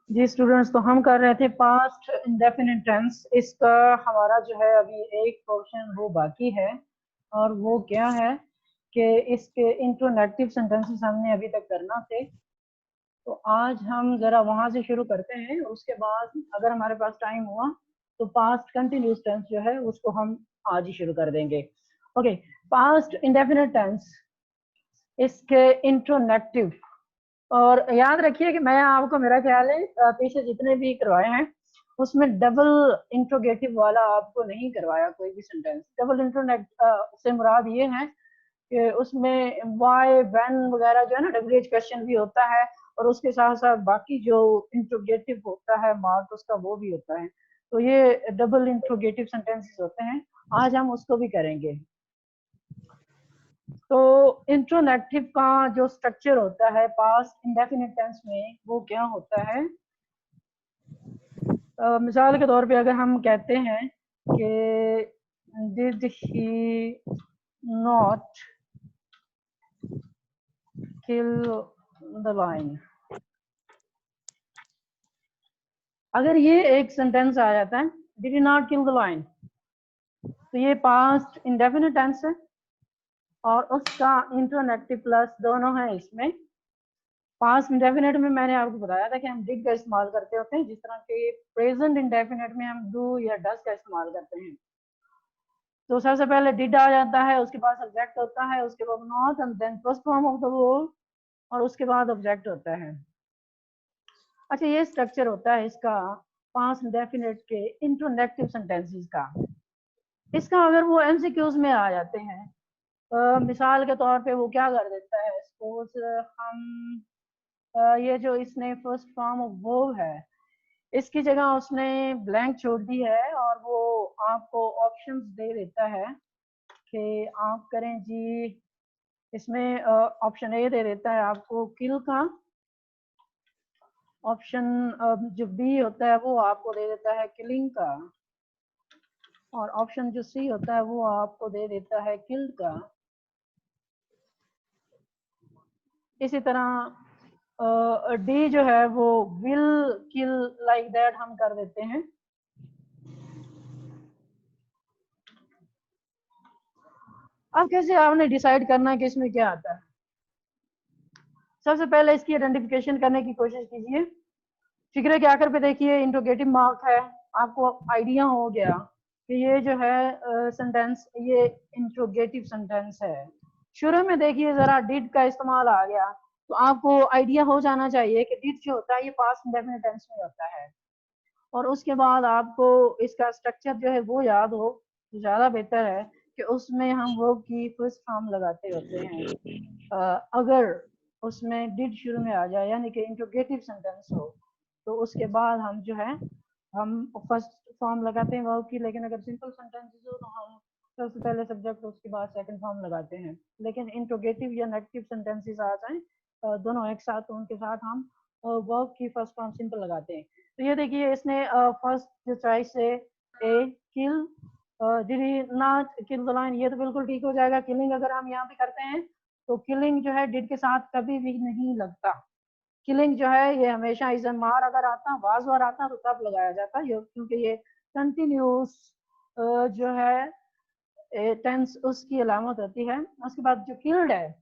जी students, तो हम कर रहे थे पास्ट इंडेफिनिट टेंस। इसका हमारा जो है अभी एक पोर्शन वो बाकी है, और वो क्या है कि इसके इंट्रोनेक्टिव सेंटेंसेस हमने अभी तक करना थे। तो आज हम जरा वहां से शुरू करते हैं, उसके बाद अगर हमारे पास टाइम हुआ तो पास्ट कंटिन्यूस टेंस जो है उसको हम आज ही शुरू कर देंगे। ओके, पास्ट इंडेफिनिट टेंस, इसके इंट्रोनेक्टिव। और याद रखिए कि मैं आपको, मेरा ख्याल है पीछे जितने भी करवाए हैं उसमें डबल इंट्रोगेटिव वाला आपको नहीं करवाया कोई भी सेंटेंस। डबल इंट्रोनेक्ट से मुराद ये है कि उसमें वाई व्हेन वगैरह जो है ना, डब्ल्यूएच क्वेश्चन भी होता है, और उसके साथ साथ बाकी जो इंट्रोगेटिव होता है मार्क उसका वो भी होता है। तो ये डबल इंट्रोगेटिव सेंटेंसेस होते हैं, आज हम उसको भी करेंगे। तो इंट्रोनेक्टिव का जो स्ट्रक्चर होता है पास्ट इंडेफिनिट टेंस में वो क्या होता है। मिसाल के तौर पे अगर हम कहते हैं कि did he not kill the lion, अगर ये एक सेंटेंस आ जाता है did he not kill the line, तो ये पास्ट इंडेफिनिट टेंस है और उसका इंट्रोनेक्टिव प्लस दोनों है इसमें। पास्ट इंडेफिनिट में मैंने आपको बताया था कि हम डिड का इस्तेमाल करते होते हैं, जिस तरह के प्रेजेंट इंडेफिनिट में हम डू या डस का इस्तेमाल करते हैं। तो सबसे पहले डिड आ जाता है, उसके बाद सब्जेक्ट होता है, उसके बाद not and then first form of the verb, और उसके बाद ऑब्जेक्ट होता है। अच्छा, ये स्ट्रक्चर होता है इसका पास्ट इंडेफिनिट के इंट्रोनेक्टिव सेंटेंसेस का। इसका अगर वो एमसीक्यूज में आ जाते हैं, मिसाल के तौर पे वो क्या कर देता है, सपोज हम ये जो इसने फर्स्ट फॉर्म ऑफ वर्ब है इसकी जगह उसने ब्लैंक छोड़ दी है, और वो आपको ऑप्शंस दे देता है कि आप करें जी। इसमें ऑप्शन ए दे देता है आपको किल का, ऑप्शन जो बी होता है वो आपको दे देता है किलिंग का, और ऑप्शन जो सी होता है वो आपको दे देता है किल्ड का। इसी तरह डी जो है वो विल किल लाइक दैट हम कर देते हैं। अब कैसे आपने डिसाइड करना है कि इसमें क्या आता है। सबसे पहले इसकी आइडेंटिफिकेशन करने की कोशिश कीजिए। फिक्रे के आखिर पे देखिए इंट्रोगेटिव मार्क है, आपको आइडिया हो गया कि ये जो है सेंटेंस ये इंट्रोगेटिव सेंटेंस है। शुरू में देखिए जरा डिड का इस्तेमाल आ गया, तो आपको आइडिया हो जाना चाहिए कि डिड जो होता है ये पास्ट इंडेफिनिट टेंस में होता है। और उसके बाद आपको इसका स्ट्रक्चर जो है वो याद हो तो ज़्यादा बेहतर है कि उसमें हम वर्ब की फर्स्ट फॉर्म लगाते होते हैं। अगर उसमें डिड शुरू में आ जाए यानी कि इंट्रोगेटिव सेंटेंस हो, तो उसके बाद हम जो है हम फर्स्ट फॉर्म लगाते हैं वर्ब की। लेकिन अगर सिंपल सेंटेंसेस हो तो हम सबसे पहले सब्जेक्ट उसके बाद सेकंड फॉर्म लगाते हैं। लेकिन इंट्रोगेटिव या नेगेटिव सेंटेंसेस आ जाएं दोनों एक साथ, तो उनके साथ हम वर्ब की फर्स्ट फॉर्म सिंपल लगाते हैं। तो ये देखिए इसने फर्स्ट जो चॉइस है A kill, did he not kill the line, ये तो बिल्कुल ठीक हो जाएगा। किलिंग अगर हम यहाँ पे करते हैं तो किलिंग जो है डिड के साथ कभी भी नहीं लगता। किलिंग जो है ये हमेशा इजन मार अगर आता, वाज वार आता तो तब लगाया जाता है, क्योंकि ये कंटिन्यूस जो है टेंस उसकी अलामत होती है। उसके बाद जो किल्ड है,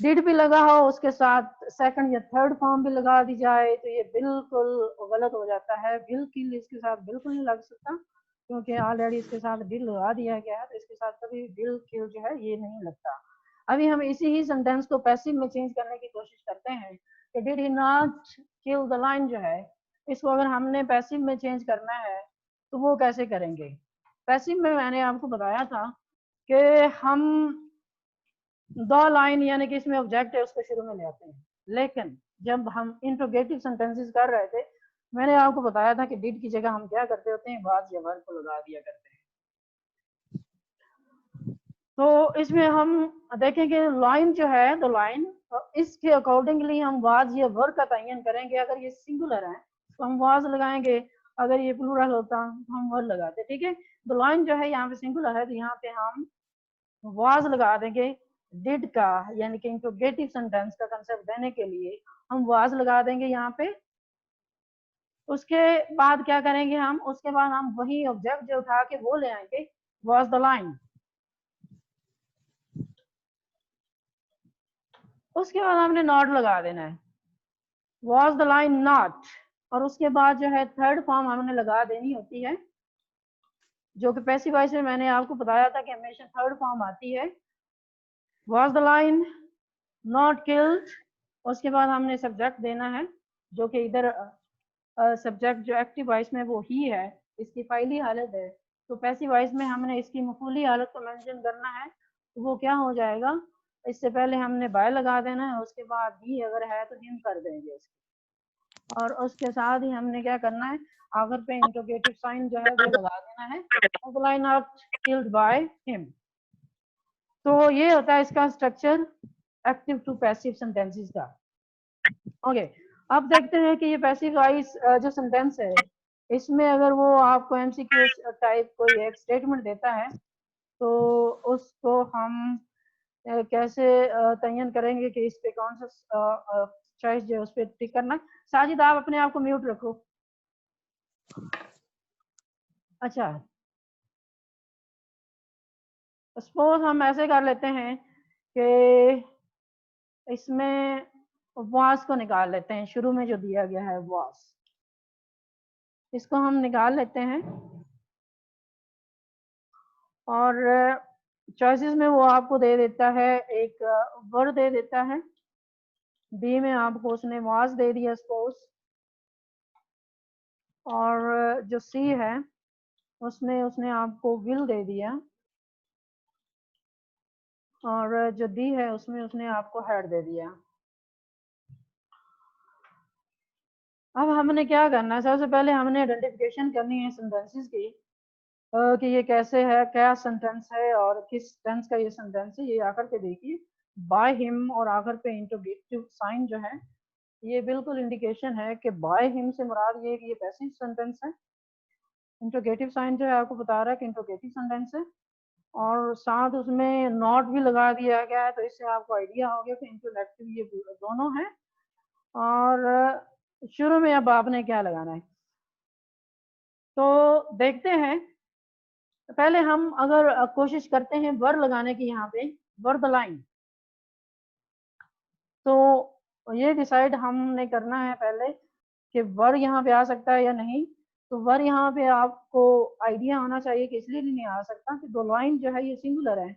डिड भी लगा हो उसके साथ सेकंड या थर्ड फॉर्म भी लगा दी जाए तो ये बिल्कुल गलत हो जाता है। विल किल इसके साथ बिल्कुल नहीं लग सकता, क्योंकि ऑलरेडी इसके साथ डिड लगा दिया गया है, तो इसके साथ कभी विल किल जो है ये नहीं लगता। अभी हम इसी ही सेंटेंस को पैसिव में चेंज करने की कोशिश करते हैं कि did he not kill the line जो है, इसको अगर हमने पैसिव में चेंज करना है तो वो कैसे करेंगे। पैसिव में मैंने आपको बताया था कि हम द लाइन यानी कि इसमें ऑब्जेक्ट है उसको शुरू में ले आते हैं। लेकिन जब हम इंट्रोगेटिव सेंटेंसेस कर रहे थे मैंने आपको बताया था कि डिड की जगह हम क्या करते होते हैं, वाज या वर को लगा दिया करते हैं। तो इसमें हम देखेंगे लाइन जो है, तो लाइन इसके अकॉर्डिंगली हम वाज या वर का तयन करेंगे। अगर ये सिंगुलर है तो हम वाज लगाएंगे, अगर ये प्लूरल होता तो हम वर लगाते। ठीक है, तो लाइन जो है यहाँ पे सिंगुलर है तो यहाँ पे हम वाज लगा देंगे डिड का, यानी कि इंट्रोगेटिव सेंटेंस का कंसेप्ट देने के लिए। हम वाज लगा देंगे यहाँ पे। उसके बाद क्या करेंगे हम, उसके बाद हम वही ऑब्जेक्ट जो उठा के वो ले आएंगे, वाज द लाइन। उसके बाद हमने नॉट लगा देना है, वाज द लाइन नॉट। और उसके बाद जो है थर्ड फॉर्म हमने लगा देनी होती है, जो कि पैसिव वॉइस में मैंने आपको बताया था कि हमेशा थर्ड फॉर्म आती है, was the line not killed. उसके बाद हमने सब्जेक्ट देना है, जो कि इधर सब्जेक्ट जो एक्टिव वॉइस में वो ही है, इसकी फाइली हालत है। तो पैसिव वॉइस में हमने इसकी मफूली हालत को मेंशन करना है, तो वो क्या हो जाएगा, इससे पहले हमने बाय लगा देना है, उसके बाद भी अगर है तो हिम कर देंगे इसको। और उसके साथ ही हमने क्या करना है, आखिर पे इंट्रोगेटिव साइन जो है वो लगा देना है, lion not killed by him. तो ये होता है इसका structure active to passive sentences का। ओके, अब देखते हैं कि ये पैसिव वॉइस जो सेंटेंस है, इसमें अगर वो आपको एमसीक्यू टाइप कोई एक स्टेटमेंट देता है, तो उसको हम कैसे तयन करेंगे कि इस पे कौन सा चॉइस जो है उस पर टिक करना है। साजिद आप अपने आप को म्यूट रखो। अच्छा, सपोज हम ऐसे कर लेते हैं कि इसमें वास को निकाल लेते हैं, शुरू में जो दिया गया है वास, इसको हम निकाल लेते हैं। और चॉइसेस में वो आपको दे देता है एक वर्ड दे देता है, बी में आपको उसने वास दे दिया सपोज, और जो सी है उसमें उसने आपको विल दे दिया, और जो डी है उसमें उसने आपको हेड दे दिया। अब हमने क्या करना है, सबसे पहले हमने आइडेंटिफिकेशन करनी है सेंटेंसेस की, कि ये कैसे है, क्या सेंटेंस है और किस टेंस का ये सेंटेंस है। ये आकर के देखिए बाय हिम और आकर पे इंट्रोगेटिव साइन जो है, ये बिल्कुल इंडिकेशन है कि बाय हिम से मुराद ये कि ये पैसिव सेंटेंस है। इंट्रोगेटिव साइन जो है आपको बता रहा है कि इंट्रोगेटिव सेंटेंस है, और साथ उसमें नॉट भी लगा दिया गया है, तो इससे आपको आइडिया हो गया कि इंट्रोगेटिव ये दोनों है। और शुरू में अब आपने क्या लगाना है, तो देखते हैं। पहले हम अगर कोशिश करते हैं वर लगाने की, यहाँ पे वर द लाइन, तो ये डिसाइड हमने करना है पहले कि वर यहाँ पे आ सकता है या नहीं। तो वर यहाँ पे आपको आइडिया होना चाहिए कि इसलिए नहीं आ सकता कि दो लाइन जो है ये सिंगुलर है,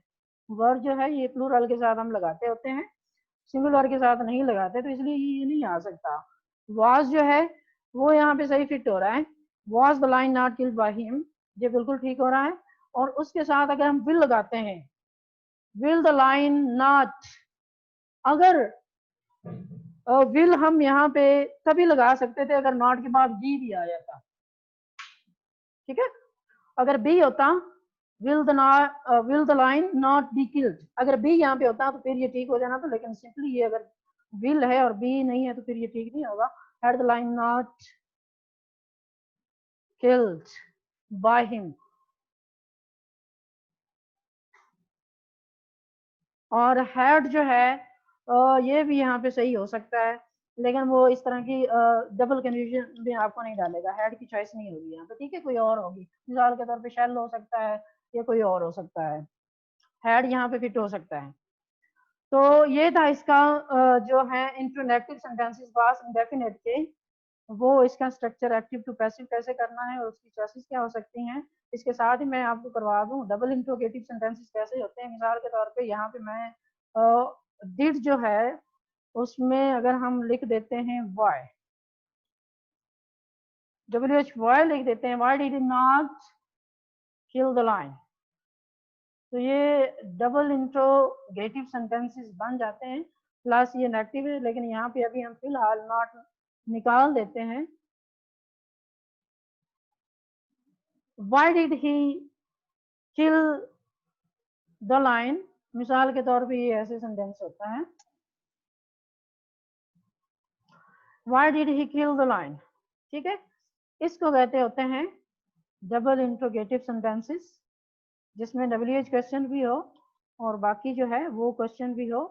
वर जो है ये प्लूरल के साथ हम लगाते होते हैं, सिंगुलर के साथ नहीं लगाते, तो इसलिए ये नहीं आ सकता। वाज जो है वो यहाँ पे सही फिट हो रहा है, was the line not killed by him, ये बिल्कुल ठीक हो रहा है। और उसके साथ अगर हम विल लगाते हैं, विल द लाइन नॉट, अगर विल हम यहाँ पे तभी लगा सकते थे अगर नॉट के बाद बी भी आ जाता, ठीक है। अगर बी होता will the line not be killed, अगर बी यहाँ पे होता तो फिर ये ठीक हो जाना था, लेकिन सिंपली ये अगर विल है और बी नहीं है तो फिर ये ठीक नहीं होगा। Had the line not killed by him, और हैड जो है ये भी यहाँ पे सही हो सकता है, लेकिन वो इस तरह की डबल कंफ्यूजन भी आपको नहीं डालेगा, हैड की चॉइस नहीं होगी यहाँ पे, ठीक है, कोई और होगी, मिसाल के तौर पे शेल हो सकता है या कोई और हो सकता है, हैड यहाँ पे फिट हो सकता है। तो ये था इसका जो है इंट्रोनेक्टिव सेंटेंसेस पास इंडेफिनेट के, वो इसका स्ट्रक्चर एक्टिव टू पैसिव कैसे करना है और उसकी चॉइसेस क्या हो सकती हैं। इसके साथ ही मैं आपको करवा दूं डबल इंट्रोगेटिव सेंटेंसेस कैसे होते हैं। मिसाल के तौर पे यहाँ पे मैं डिड जो है उसमें अगर हम लिख देते हैं वाई, WHY लिख देते हैं, why did not kill the line, तो ये डबल इंट्रोगेटिव सेंटेंसेस बन जाते हैं। प्लस ये नेगेटिव है, लेकिन यहाँ पे अभी हम फिलहाल नॉट निकाल देते हैं। Why did he kill the line, मिसाल के तौर पे ये ऐसे सेंटेंस होता है, why did he kill the line, ठीक है। इसको कहते होते हैं डबल इंट्रोगेटिव सेंटेंसेस, जिसमें WH क्वेश्चन भी हो और बाकी जो है वो क्वेश्चन भी हो।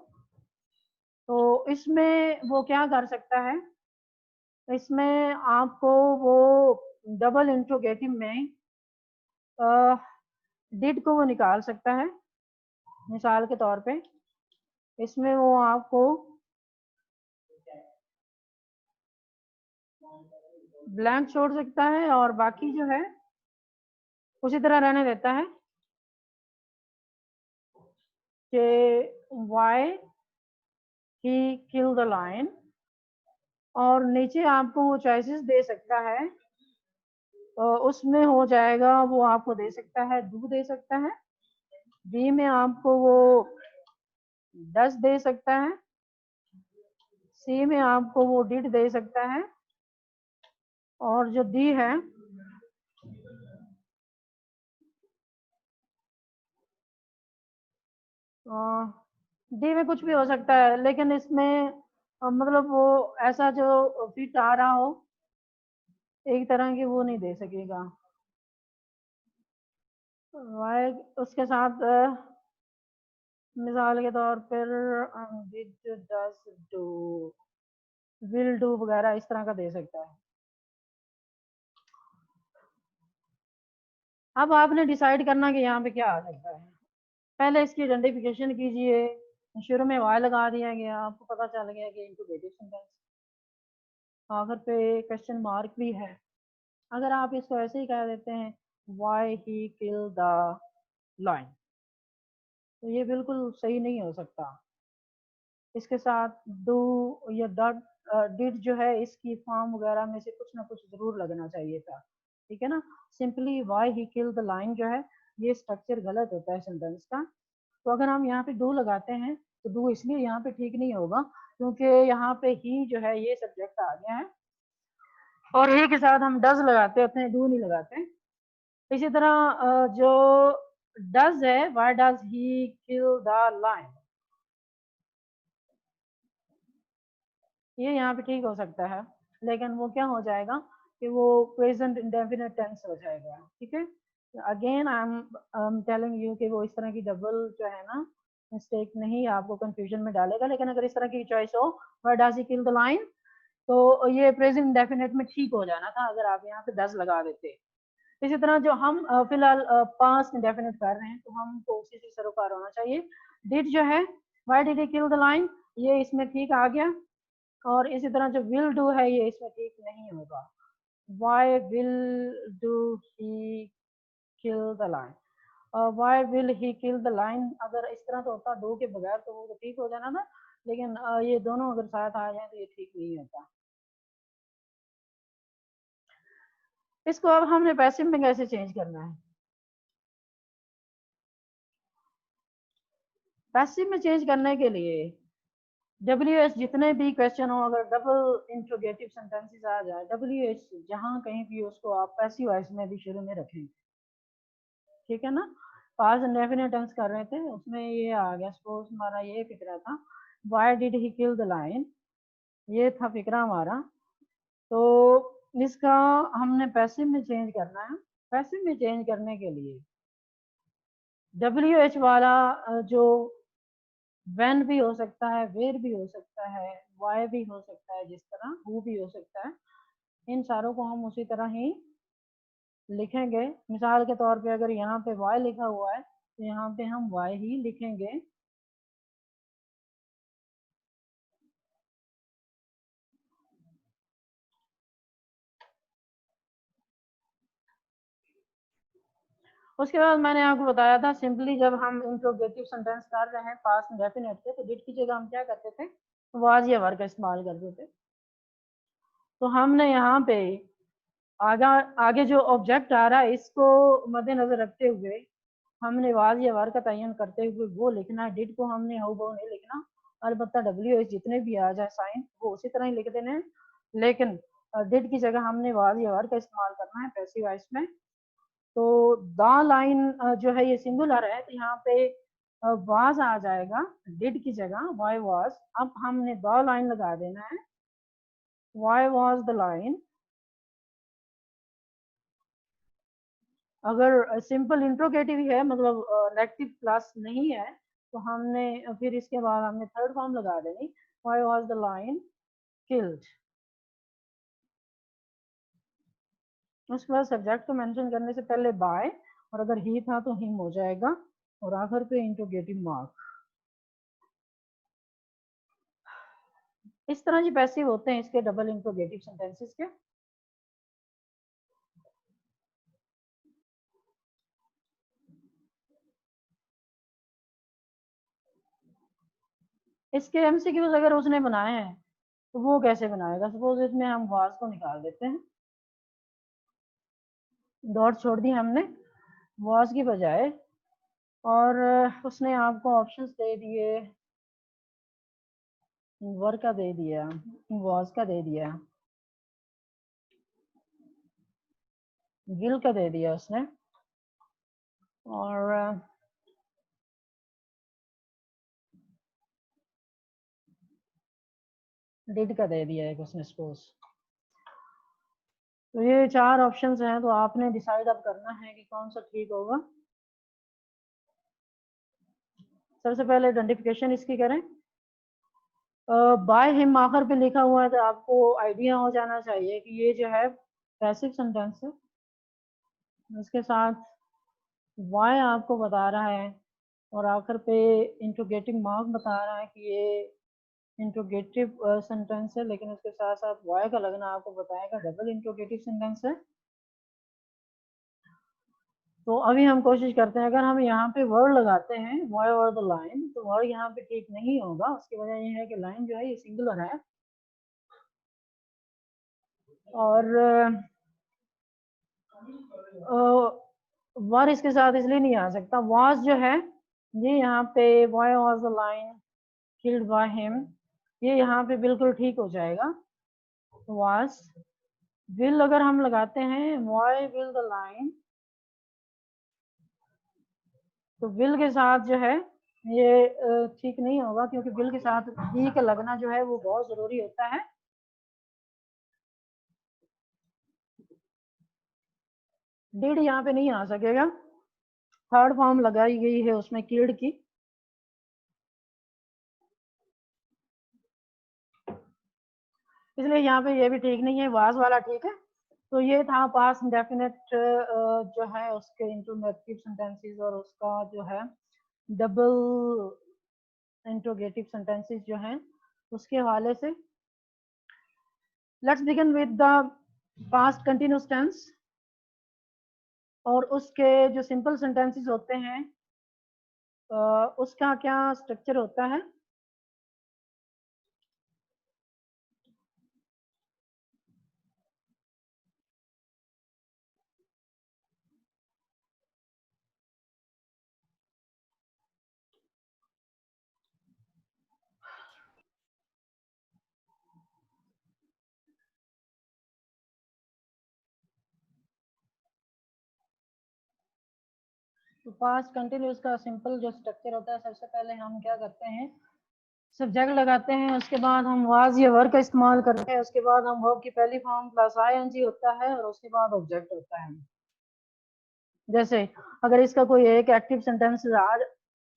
तो इसमें वो क्या कर सकता है, इसमें आपको वो डबल इंट्रोगेटिव में डिड को वो निकाल सकता है। मिसाल के तौर पे इसमें वो आपको ब्लैंक छोड़ सकता है और बाकी जो है उसी तरह रहने देता है कि why he kill the line, और नीचे आपको वो चॉइसेस दे सकता है। उसमें हो जाएगा, वो आपको दे सकता है डू दे सकता है, बी में आपको वो 10 दे सकता है, सी में आपको वो डिड दे सकता है, और जो डी है डी में कुछ भी हो सकता है, लेकिन इसमें मतलब वो ऐसा जो फिट आ रहा हो एक तरह की वो नहीं दे सकेगा। वाई उसके साथ मिसाल के तौर पर did does do will do वगैरह इस तरह का दे सकता है। अब आपने डिसाइड करना कि यहाँ पे क्या आ सकता है। पहले इसकी आइडेंटिफिकेशन कीजिए। शुरू में वाई लगा दिया गया, आपको पता चल गया कि इंट्रोगेटिव सेंटेंस। आखिर पे क्वेश्चन मार्क भी है। अगर आप इसको ऐसे ही कह देते हैं why he kill the line, तो ये बिल्कुल सही नहीं हो सकता। इसके साथ डू या डट डिड जो है इसकी फॉर्म वगैरह में से कुछ ना कुछ जरूर लगना चाहिए था, ठीक है ना। Simply why he kill the line जो है ये स्ट्रक्चर गलत होता है सेंटेंस का। तो अगर हम यहाँ पे डू लगाते हैं तो डू इसलिए यहाँ पे ठीक नहीं होगा क्योंकि यहाँ पे ही जो है ये सब्जेक्ट आ गया है, और ही के साथ हम डज लगाते होते हैं, डू नहीं लगाते। इसी तरह जो डज है, why does he kill the line, ये यहाँ पे ठीक हो सकता है, लेकिन वो क्या हो जाएगा कि वो प्रेजेंट इंडेफिनिट टेंस हो जाएगा, ठीक है। Again I am telling you कि वो इस तरह की डबल जो है ना मिस्टेक नहीं आपको कंफ्यूजन में डालेगा, लेकिन अगर इस तरह की चॉइस हो why does he kill the line, तो ये प्रेजेंट इंडेफिनिट में ठीक हो जाना था अगर आप यहाँ पे डज लगा देते। इसी तरह जो हम फिलहाल पास्ट इंडेफिनिट कर रहे हैं तो हमको उसी से सरोकार होना चाहिए। डिड जो है why did he kill the line, ये इसमें ठीक आ गया, और इसी तरह जो विल डू है ये इसमें ठीक नहीं होगा। Why will do he kill the lion, why will he kill the lion अगर इस तरह तो होता डू के बगैर तो वो तो ठीक हो जाना था, लेकिन ये दोनों अगर साथ आ जाए तो ये ठीक नहीं होता। इसको अब हमने पैसिव में कैसे चेंज करना है। पैसिव में चेंज करने के लिए WH जितने भी क्वेश्चन हो, अगर डबल इंट्रोगेटिव सेंटेंसेस आ जाए WH जहां कहीं भी उसको आप पैसिव वॉइस में भी शुरू में रखें, ठीक है ना। पास्ट इंडेफिनिट टेंस कर रहे थे उसमें ये आ गया, सपोज हमारा ये फिक्रा था why did he kill the line, ये था फिक्रा हमारा। तो इसका हमने पैसिव में चेंज करना है। पैसिव में चेंज करने के लिए WH वाला जो when भी हो सकता है, where भी हो सकता है, why भी हो सकता है, जिस तरह who भी हो सकता है, इन सारों को हम उसी तरह ही लिखेंगे। मिसाल के तौर पे अगर यहाँ पे y लिखा हुआ है तो यहाँ पे हम y ही लिखेंगे। उसके बाद मैंने आपको बताया था सिंपली जब हम इंट्रोगेटिव सेंटेंस कर रहे हैं पास्ट इंडेफिनिट के, तो डिड की जगह हम क्या करते थे, वाज या वर का इस्तेमाल करते थे। तो हमने यहाँ पे आगे आगे जो ऑब्जेक्ट आ रहा है इसको मद्देनजर रखते हुए हमने वाज या वार का तयन करते हुए वो लिखना है। डिड को हमने हाउ बहु नहीं लिखना, अलबत्ता WH जितने भी आ जाए साइन वो उसी तरह ही लिख देने हैं, लेकिन डिड की जगह हमने वाज या वार का इस्तेमाल करना है पैसिव वॉइस में। तो द लाइन जो है ये सिंगुलर है तो यहाँ पे वाज आ जाएगा डिड की जगह वाई वाज। अब हमने द लाइन लगा देना है, वाई वाज द लाइन। अगर सिंपल इंट्रोगेटिव ही है मतलब नेगेटिव क्लास नहीं है तो हमने फिर इसके बाद हमने थर्ड फॉर्म लगा देनी, Why was the lion killed? उसके बाद सब्जेक्ट को मेंशन करने से पहले बाय, और अगर ही था तो हिम हो जाएगा, और आखिर पे इंटरोगेटिव मार्क। इस तरह जी पैसिव होते हैं इसके डबल इंटरोगेटिव सेंटेंसेस के। इसके एमसीक्यूज अगर उसने बनाए हैं तो वो कैसे बनाएगा? सपोज इसमें हम वाज को निकाल देते हैं, डॉट छोड़ दी हमने वाज की बजाय, और उसने आपको ऑप्शंस दे दिए, वर का दे दिया, वाज का दे दिया, विल का दे दिया उसने, और डिड का दे दिया है उसने सपोज। तो ये 4 ऑप्शंस हैं, तो आपने डिसाइड अब करना है कि कौन सा ठीक होगा। सबसे पहले आइडेंटिफिकेशन इसकी करें। बाय हिम आखिर पे लिखा हुआ है तो आपको आइडिया हो जाना चाहिए कि ये जो है पैसिव सेंटेंस है। उसके साथ वाई आपको बता रहा है, और आखिर पे इंट्रोगेटिव मार्क बता रहा है कि ये इंट्रोगेटिव सेंटेंस है, लेकिन उसके साथ साथ वाई का लगना आपको बताएगा डबल इंट्रोगेटिव सेंटेंस है। तो अभी हम कोशिश करते हैं, अगर हम यहाँ पे वर्ड लगाते हैं वाई और द लाइन, तो वर्ड यहाँ पे ठीक नहीं होगा। उसकी वजह ये है कि लाइन जो है ये सिंगुलर है, और वर इसके साथ इसलिए नहीं आ सकता। वाज जो है ये यहाँ पे why was the line killed by him, ये यहाँ पे बिल्कुल ठीक हो जाएगा वाज। विल अगर हम लगाते हैं वाई विल द लाइन, तो विल के साथ जो है ये ठीक नहीं होगा, क्योंकि विल के साथ ही का लगना जो है वो बहुत जरूरी होता है। डिड यहाँ पे नहीं आ सकेगा, थर्ड फॉर्म लगाई गई है उसमें किल्ड की। इसलिए यहाँ पे ये भी ठीक नहीं है, वाज वाला ठीक है। तो ये था पास्ट इंडेफिनिट जो है उसके इंट्रोगेटिव सेंटेंसेस, और उसका जो है डबल इंट्रोगेटिव सेंटेंसेस जो हैं उसके हवाले से। Let's begin with the past continuous tense, और उसके जो सिंपल सेंटेंसेस होते हैं उसका क्या स्ट्रक्चर होता है। तो पास्ट कंटिन्यूअस का सिंपल जो स्ट्रक्चर होता है, सबसे पहले हम क्या करते हैं, सब्जेक्ट लगाते हैं, उसके बाद हम वाज या वर्ब का इस्तेमाल करते हैं, उसके बाद हम वर्ब की पहली फॉर्म प्लस आईएनजी होता है, और उसके बाद ऑब्जेक्ट होता है। जैसे अगर इसका कोई एक एक्टिव सेंटेंस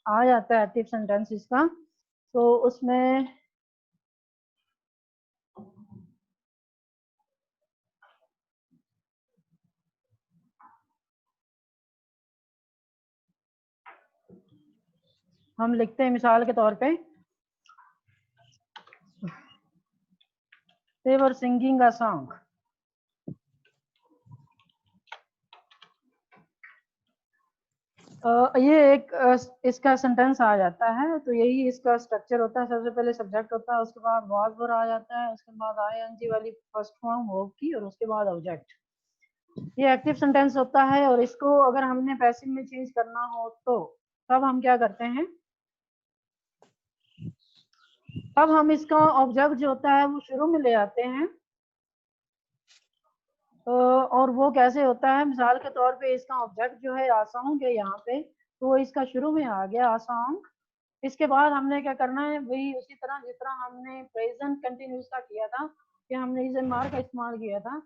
आ जाता है, एक्टिव सेंटेंस इसका, तो उसमें हम लिखते हैं मिसाल के तौर पे, they were singing a song। ये एक इसका सेंटेंस आ जाता है, तो यही इसका स्ट्रक्चर होता है। सबसे पहले सब्जेक्ट होता है, उसके बाद वाज वर आ जाता है, उसके बाद आईएनजी वाली फर्स्ट फॉर्म वर्ब की, और उसके बाद ऑब्जेक्ट। ये एक्टिव सेंटेंस होता है, और इसको अगर हमने पैसिव में चेंज करना हो तो तब हम क्या करते हैं, अब हम इसका ऑब्जेक्ट जो होता है वो शुरू में ले आते हैं। और वो कैसे होता है, मिसाल के तौर पे इसका ऑब्जेक्ट जो है आसॉन्ग है यहाँ पे, तो इसका शुरू में आ गया आसॉन्ग। इसके बाद हमने क्या करना है, वही उसी तरह जिस तरह हमने प्रेजेंट कंटिन्यूस का किया था कि हमने इस मार का इस्तेमाल किया था,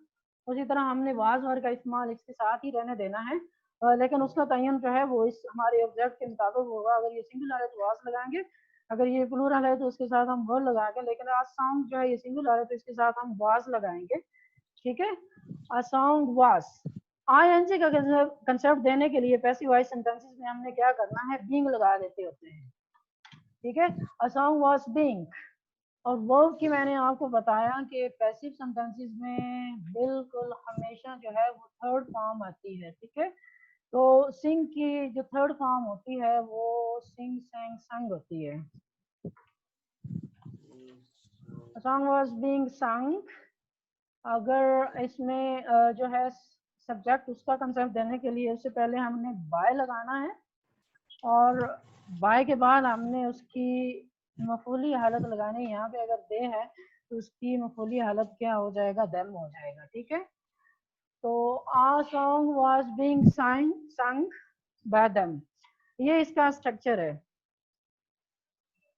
उसी तरह हमने वाज वर का इस्तेमाल इसके साथ ही रहने देना है। लेकिन उसका तयन जो है वो इस हमारे ऑब्जेक्ट के मुताबिक होगा। अगर ये सिंगुलर है तो वाज लगाएंगे, अगर ये प्लूरल है तो उसके साथ हम वर लगाएंगे, लेकिन आ सॉन्ग जो है ये सिंगुलर है तो इसके साथ हम वाज लगाएंगे। ठीक है, आ सॉन्ग वाज। आईएनजी का कंसेप्ट देने के लिए पैसिव वॉइस सेंटेंसेस में हमने क्या करना है, बीइंग लगा देते होते हैं। ठीक है, आ सॉन्ग वाज बीइंग। और वर्ब की मैंने आपको बताया कि पैसिव सेंटेंसेस में बिल्कुल हमेशा जो है वो थर्ड फॉर्म आती है। ठीक है, तो सिंग की जो थर्ड फॉर्म होती है वो सिंग sang संग होती है। सॉन्ग वाज बीइंग संग। अगर इसमें जो है सब्जेक्ट उसका कंसेप्ट देने के लिए उससे पहले हमने बाय लगाना है, और बाय के बाद हमने उसकी मफूली हालत लगानी है। यहाँ पे अगर दे है तो उसकी मफूली हालत क्या हो जाएगा, देम हो जाएगा। ठीक है, तो आ song was being sung by them, ये इसका स्ट्रक्चर है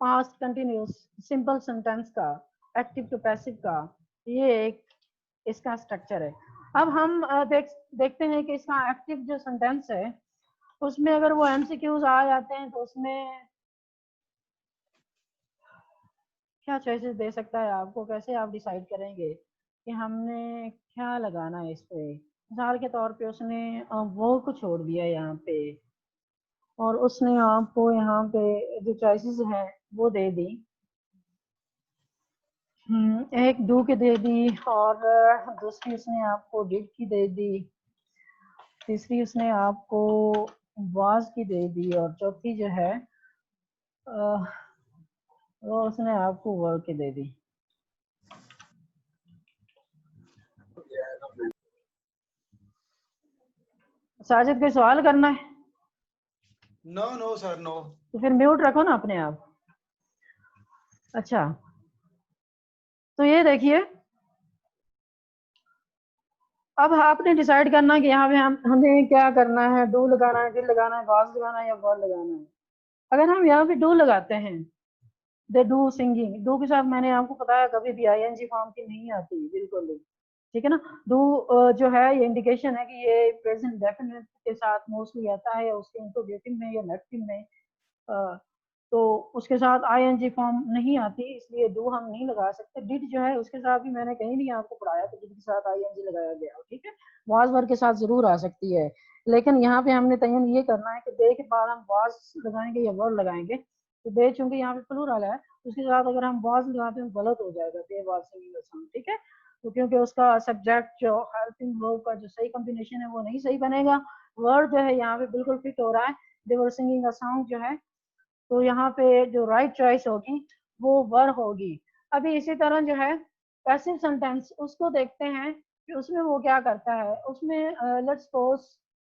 पास्ट कंटिन्यूस सिंपल सेंटेंस का, एक्टिव टू पैसिव का। ये एक इसका स्ट्रक्चर है। अब हम देखते हैं कि इसका एक्टिव जो सेंटेंस है उसमें अगर वो एमसीक्यूज आ जाते हैं तो उसमें क्या चॉइसेस दे सकता है आपको, कैसे आप डिसाइड करेंगे कि हमने क्या लगाना है इस पे। मिसाल के तौर पे उसने वो को छोड़ दिया यहाँ पे, और उसने आपको यहाँ पे जो चॉइसेस हैं वो दे दी। एक डू की दे दी, और दूसरी उसने आपको डिड की दे दी, तीसरी उसने आपको वाज की दे दी, और चौथी जो है वो उसने आपको वर्क की दे दी। साजिद कोई सवाल करना है? No no sir no. तो फिर म्यूट रखो ना अपने आप। अच्छा, तो ये देखिए, अब आपने डिसाइड करना कि यहाँ पे हमें क्या करना है, डू लगाना है, डिड लगाना है, वाज लगाना है या वर लगाना है। अगर हम यहाँ पे डू लगाते हैं, दे डू सिंगिंग, डू के साथ मैंने आपको बताया कभी भी आईएनजी फॉर्म की नहीं आती बिल्कुल भी। ठीक है ना, डू जो है ये इंडिकेशन है कि ये प्रेजेंट डेफिनेट के साथ मोस्टली आता है, या उसके इंट्रोगेटिव में या नेगेटिव में। तो उसके साथ आईएनजी फॉर्म नहीं आती, इसलिए डू हम नहीं लगा सकते। डिड जो है उसके साथ भी मैंने कहीं नहीं आपको पढ़ाया कि डिड के साथ आईएनजी लगाया गया। ठीक है, वाज वर के साथ जरूर आ सकती है, लेकिन यहाँ पे हमने तयन ये करना है कि दे के बाद हम वाज लगाएंगे या वर लगाएंगे। तो दे चूंकि यहाँ पे प्लूरल है, उसके साथ अगर हम वाज लगाते हैं गलत हो जाएगा, they was singing a song. ठीक है, तो क्योंकि उसका सब्जेक्ट जो हेल्पिंग वर्ब का जो सही कॉम्बिनेशन है वो नहीं सही बनेगा। वर्ड जो है यहाँ पे बिल्कुल फिट हो रहा है, दे वर सिंगिंग अ सॉन्ग जो है, तो यहाँ पे जो राइट चॉइस होगी वो वर होगी। अभी इसी तरह जो है पैसिव सेंटेंस उसको देखते हैं कि उसमें वो क्या करता है। उसमें लेट्स सपोज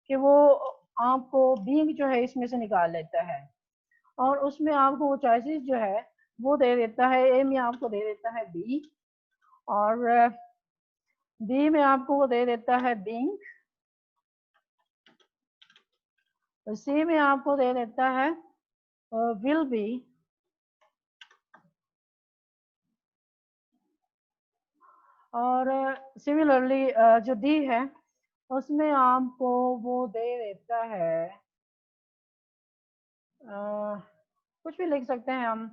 कि वो आपको बीइंग जो है इसमें से निकाल लेता है, और उसमें आपको वो चॉइसेस जो है वो दे देता है। ए में आपको दे देता है बी, और बी में आपको वो दे देता है बीइंग, सी में आपको दे देता है विल बी, और सिमिलरली जो डी है उसमें आपको वो दे देता है कुछ भी लिख सकते हैं हम,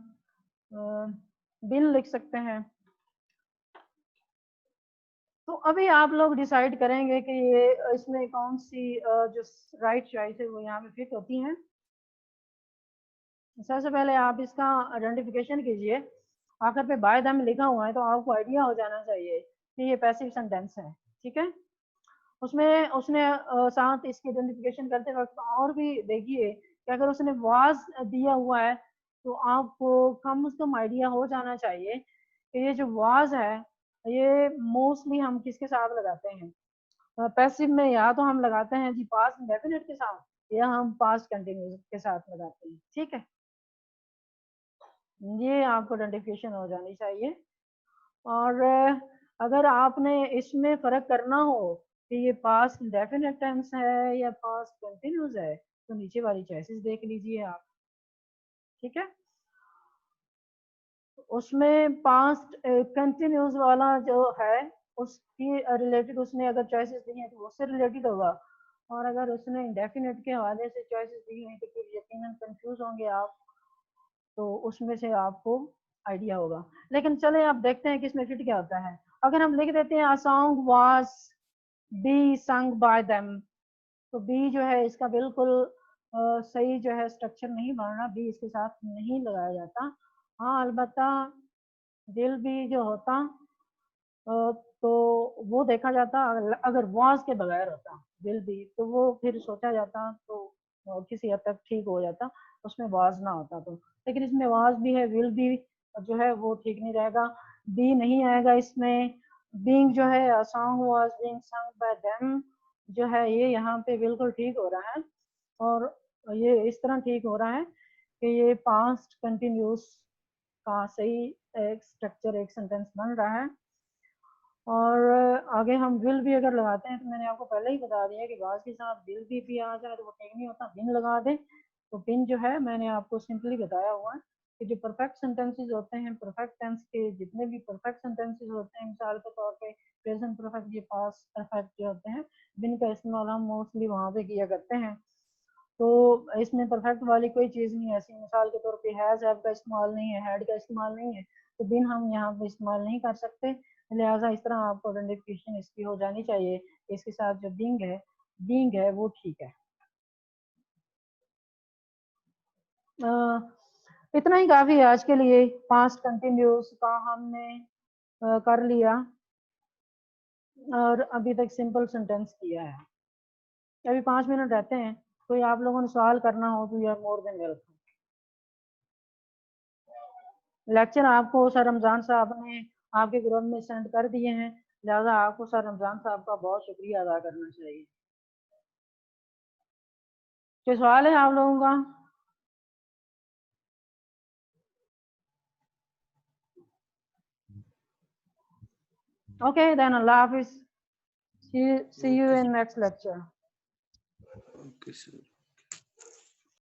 बिल लिख सकते हैं। तो अभी आप लोग डिसाइड करेंगे कि ये इसमें कौन सी जो राइट चॉइस है वो यहाँ पे फिट होती हैं। सबसे पहले आप इसका आइडेंटिफिकेशन कीजिए। आखिर पे बाय दम लिखा हुआ है तो आपको आइडिया हो जाना चाहिए कि ये पैसिव सेंटेंस है। ठीक है, उसमें उसने साथ इसकी आइडेंटिफिकेशन करते वक्त और भी देखिए कि अगर उसने वाज दिया हुआ है तो आपको कम से कम आइडिया हो जाना चाहिए कि ये जो वाज है ये मोस्टली हम किसके साथ लगाते हैं। पैसिव में या तो हम लगाते हैं जी पास्ट इंडेफिनिट के साथ, या हम पास्ट कंटिन्यूस के साथ लगाते हैं। ठीक है, ये आपको आइडेंटिफिकेशन हो जानी चाहिए। और अगर आपने इसमें फर्क करना हो कि ये पास्ट इंडेफिनिट टेंस है या पास्ट कंटिन्यूस है तो नीचे वाली चॉइसेस देख लीजिए आप। ठीक है, उसमें पास्ट कंटिन्यूस वाला जो है उसकी रिलेटेड उसने अगर चॉइसेस दी हैं तो उससे रिलेटेड होगा, और अगर उसने इंडेफिनिट के हवाले से चॉइसेस दी हैं तो फिर यकीनन कंफ्यूज होंगे आप। तो उसमें से आपको आइडिया होगा। लेकिन चले आप देखते हैं कि इसमें फिट क्या होता है। अगर हम लिख देते हैं a song was be sung by them, तो बी जो है इसका बिल्कुल सही जो है स्ट्रक्चर नहीं बन रहा, बी इसके साथ नहीं लगाया जाता। हाँ अलबत्ता विल बी जो होता तो वो देखा जाता, अगर वॉज के बगैर होता विल बी तो वो फिर सोचा जाता तो किसी हद तक ठीक हो जाता, उसमें वॉज ना होता तो। लेकिन इसमें वॉज भी है, विल भी जो है वो ठीक नहीं रहेगा, बी नहीं आएगा इसमें। बीइंग जो है a song was being sung by them जो है ये यहाँ पे बिल्कुल ठीक हो रहा है, और ये इस तरह ठीक हो रहा है कि ये पास्ट कंटिन्यूस का सही एक स्ट्रक्चर एक सेंटेंस बन रहा है। और आगे हम विल भी अगर लगाते हैं तो मैंने आपको पहले ही बता दिया कि वाज के साथ विल भी आ जाए तो वो ठीक नहीं होता, बिन लगा दे तो बिन जो है मैंने आपको सिंपली बताया हुआ है कि जो परफेक्ट सेंटेंसेस होते हैं, परफेक्ट टेंस के जितने भी परफेक्ट सेंटेंसेस होते हैं, मिसाल के तौर पे प्रेजेंट परफेक्ट, ये पास्ट परफेक्ट जो होते हैं, बिन का इस्तेमाल हम मोस्टली वहाँ पे किया करते हैं। तो इसमें परफेक्ट वाली कोई चीज़ नहीं है ऐसी, मिसाल के तौर पे हैज़ हैव का इस्तेमाल नहीं है, हैड का इस्तेमाल नहीं है, तो बिन हम यहाँ पे इस्तेमाल नहीं कर सकते। लिहाजा इस तरह आपको आइडेंटिफिकेशन इसकी हो जानी चाहिए, इसके साथ जो बीइंग है वो ठीक है। इतना ही काफ़ी है आज के लिए। पास्ट कंटिन्यूस का हमने कर लिया और अभी तक सिंपल सेंटेंस किया है। अभी 5 मिनट रहते हैं, कोई आप लोगों ने सवाल करना हो तो you are more than welcome. Lecture आपको सर रमजान साहब ने आपके ग्रुप में सेंड कर दिए हैं, लिहाजा आपको सर रमजान साहब का बहुत शुक्रिया अदा करना चाहिए। कोई सवाल है आप लोगों का? ओके देन अल्लाह हाफिज, see you in next lecture. Okay, sir.